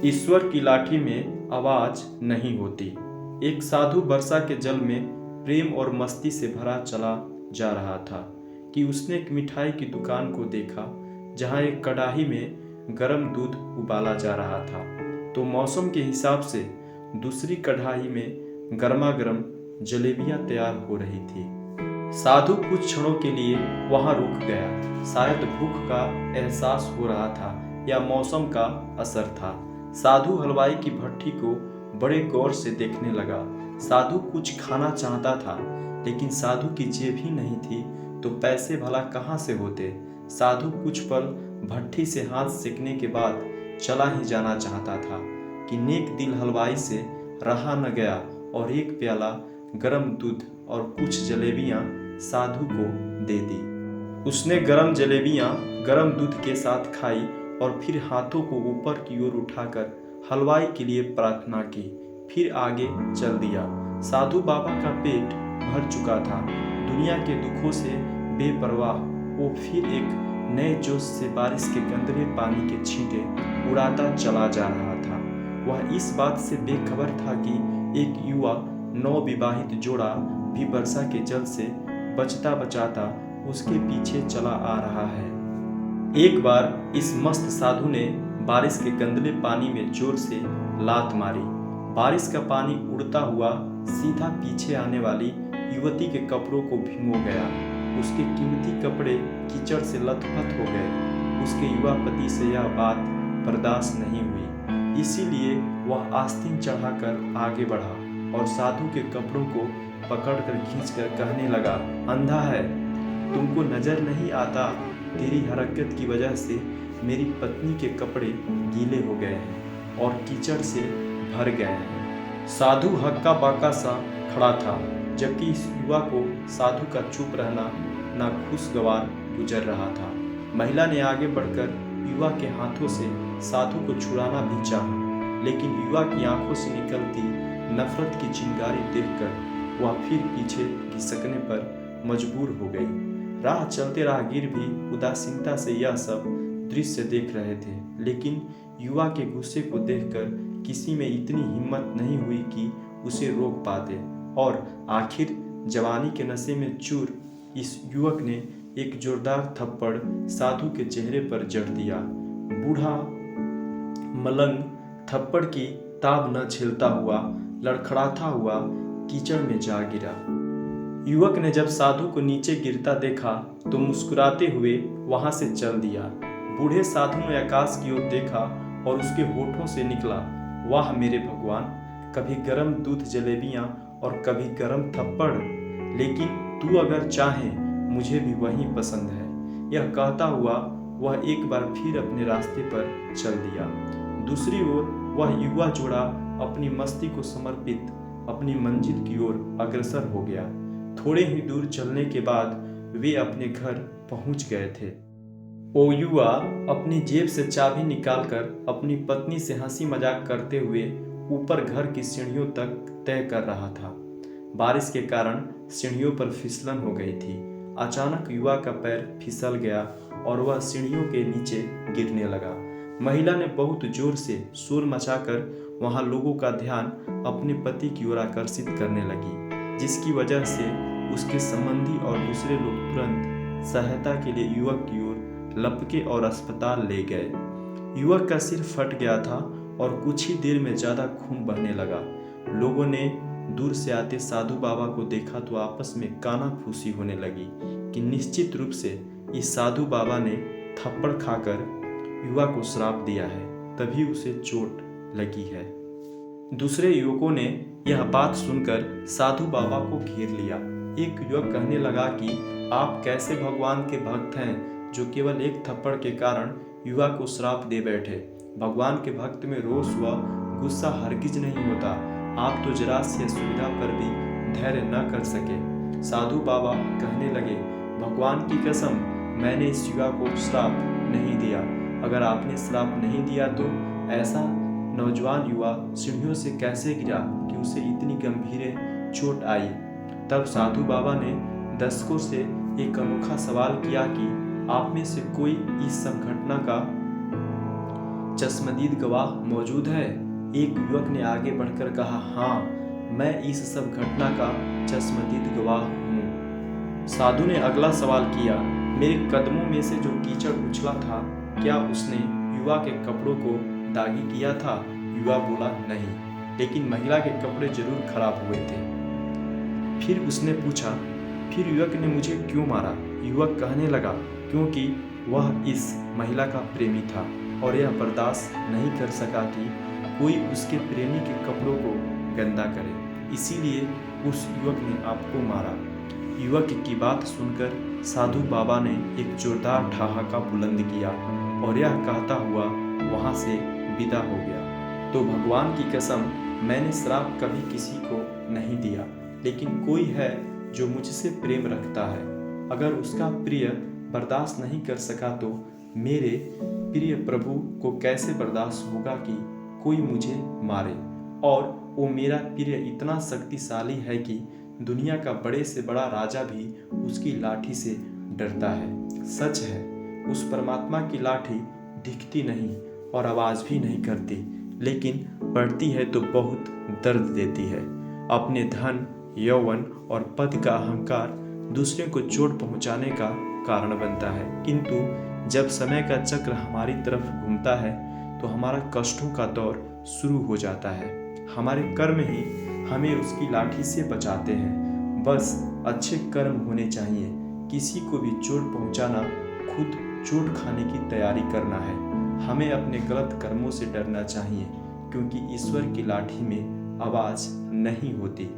ईश्वर की लाठी में आवाज नहीं होती। एक साधु वर्षा के जल में प्रेम और मस्ती से भरा चला जा रहा था कि उसने एक मिठाई की दुकान को देखा जहां एक कढ़ाई में गर्म दूध उबाला जा रहा था, तो मौसम के हिसाब से दूसरी कढ़ाई में गर्मा गर्म जलेबियां तैयार हो रही थी। साधु कुछ क्षणों के लिए वहां रुक गया। शायद भूख का एहसास हो रहा था या मौसम का असर था। साधु हलवाई की भट्ठी को बड़े गौर से देखने लगा। साधु कुछ खाना चाहता था, लेकिन साधु की जेब ही नहीं थी तो पैसे भला कहाँ से होते। साधु कुछ पल भट्ठी से हाथ सेकने के बाद चला ही जाना चाहता था कि नेक दिल हलवाई से रहा न गया और एक प्याला गरम दूध और कुछ जलेबियां साधु को दे दी। उसने गरम जलेबियां गरम दूध के साथ खाई और फिर हाथों को ऊपर की ओर उठाकर हलवाई के लिए प्रार्थना की, फिर आगे चल दिया। साधु बाबा का पेट भर चुका था। दुनिया के दुखों से बेपरवाह वो फिर एक नए जोश से बारिश के गंदले पानी के छींटे उड़ाता चला जा रहा था। वह इस बात से बेखबर था कि एक युवा नवविवाहित जोड़ा भी वर्षा के जल से बचता बचाता उसके पीछे चला आ रहा है। एक बार इस मस्त साधु ने बारिश के गंदले पानी में जोर से लात मारी। बारिश का पानी उड़ता हुआ सीधा पीछे आने वाली युवती के कपड़ों को भिगो गया। उसके कीमती कपड़े कीचड़ से लथपथ हो गए। उसके युवा पति से यह बात बर्दाश्त नहीं हुई, इसीलिए वह आस्तीन चढ़ाकर आगे बढ़ा और साधु के कपड़ों को पकड़कर खींचकर कहने लगा, अंधा है, तुमको नजर नहीं आता? तेरी हरकत की वजह से मेरी पत्नी के कपड़े गीले हो गए हैं और कीचड़ से भर गए हैं। साधु हक्का बाका सा खड़ा था, जबकि इस युवा को साधु का चुप रहना नाखुशगवार गुजर रहा था। महिला ने आगे बढ़कर युवा के हाथों से साधु को छुड़ाना भी चाहा, लेकिन युवा की आंखों से निकलती नफरत की चिंगारी देखकर वह फिर पीछे खिसकने पर मजबूर हो गई। राह चलते राहगीर भी उदासीनता से यह सब दृश्य देख रहे थे, लेकिन युवा के गुस्से को देखकर किसी में इतनी हिम्मत नहीं हुई कि उसे रोक पाते। और आखिर जवानी के नशे में चूर इस युवक ने एक जोरदार थप्पड़ साधु के चेहरे पर जड़ दिया। बूढ़ा मलंग थप्पड़ की ताब न झेलता हुआ लड़खड़ाता हुआ कीचड़ में जा गिरा। युवक ने जब साधु को नीचे गिरता देखा तो मुस्कुराते हुए वहां से चल दिया। बूढ़े साधु ने आकाश की ओर देखा और उसके होठों से निकला, वाह मेरे भगवान, कभी गरम दूध जलेबियां और कभी गरम थप्पड़, लेकिन तू अगर चाहे मुझे भी वही पसंद है। यह कहता हुआ वह एक बार फिर अपने रास्ते पर चल दिया। दूसरी ओर वह युवा जोड़ा अपनी मस्ती को समर्पित अपनी मंजिल की ओर अग्रसर हो गया। थोड़े ही दूर चलने के बाद वे अपने घर पहुंच गए थे। वो युवा अपनी जेब से चाबी निकालकर अपनी पत्नी से हंसी मजाक करते हुए ऊपर घर की सीढ़ियों तक तय कर रहा था। बारिश के कारण सीढ़ियों पर फिसलन हो गई थी। अचानक युवा का पैर फिसल गया और वह सीढ़ियों के नीचे गिरने लगा। महिला ने बहुत जोर से शोर मचाकर वहां लोगों का ध्यान अपने पति की ओर आकर्षित करने लगी, जिसकी वजह से उसके संबंधी और दूसरे लोग तुरंत सहायता के लिए युवक की ओर लपके और अस्पताल ले गए। युवक का सिर फट गया था और कुछ ही देर में ज्यादा खून बहने लगा। लोगों ने दूर से आते साधु बाबा को देखा तो आपस में कानाफूसी होने लगी कि निश्चित रूप से इस साधु बाबा ने थप्पड़ खाकर युवा को श्राप दिया है, तभी उसे चोट लगी है। दूसरे युवकों ने यह बात सुनकर साधु बाबा को घेर लिया। एक युवक कहने लगा कि आप कैसे भगवान के भक्त हैं जो केवल एक थप्पड़ के कारण युवा को श्राप दे बैठे। भगवान के भक्त में रोष व गुस्सा हरगिज नहीं होता। आप तो जरा सी सुविधा पर भी धैर्य न कर सके। साधु बाबा कहने लगे, भगवान की कसम, मैंने इस युवा को श्राप नहीं दिया। अगर आपने श्राप नहीं दिया तो ऐसा नौजवान युवा सीढ़ियों से कैसे गिरा कि उसे इतनी गंभीर चोट आई। तब साधु बाबा ने दर्शकों से एक अनोखा सवाल किया कि आप में से कोई इस सब घटना का चश्मदीद गवाह मौजूद है? एक युवक ने आगे बढ़कर कहा, हाँ, मैं इस सब घटना का चश्मदीद गवाह हूँ। साधु ने अगला सवाल किया, मेरे कदमों में से जो कीचड़ उछला था, क्या उसने युवा के कपड़ों को दागी किया था? युवा बोला, नहीं, लेकिन महिला के कपड़े जरूर खराब हुए थे। फिर उसने पूछा, फिर युवक ने मुझे क्यों मारा? युवक कहने लगा, क्योंकि वह इस महिला का प्रेमी था और यह बर्दाश्त नहीं कर सका कि कोई उसके प्रेमी के कपड़ों को गंदा करे, इसीलिए उस युवक ने आपको मारा। युवक की बात सुनकर साधु बाबा ने एक जोरदार ठहाका बुलंद किया और यह कहता हुआ वहाँ से विदा हो गया। तो भगवान की कसम, मैंने श्राप कभी किसी को नहीं दिया, लेकिन कोई है जो मुझसे प्रेम रखता है। अगर उसका प्रिय बर्दाश्त नहीं कर सका तो मेरे प्रिय प्रभु को कैसे बर्दाश्त होगा कि कोई मुझे मारे? और वो मेरा प्रिय इतना शक्तिशाली है कि दुनिया का बड़े से बड़ा राजा भी उसकी लाठी से डरता है। सच है, उस परमात्मा की लाठी दिखती नहीं और आवाज़ भी नहीं करती, लेकिन पड़ती है तो बहुत दर्द देती है। अपने धन, यौवन और पद का अहंकार दूसरे को चोट पहुंचाने का कारण बनता है, किंतु जब समय का चक्र हमारी तरफ घूमता है तो हमारा कष्टों का दौर शुरू हो जाता है। हमारे कर्म ही हमें उसकी लाठी से बचाते हैं। बस अच्छे कर्म होने चाहिए। किसी को भी चोट पहुंचाना, खुद चोट खाने की तैयारी करना है। हमें अपने गलत कर्मों से डरना चाहिए, क्योंकि ईश्वर की लाठी में आवाज़ नहीं होती।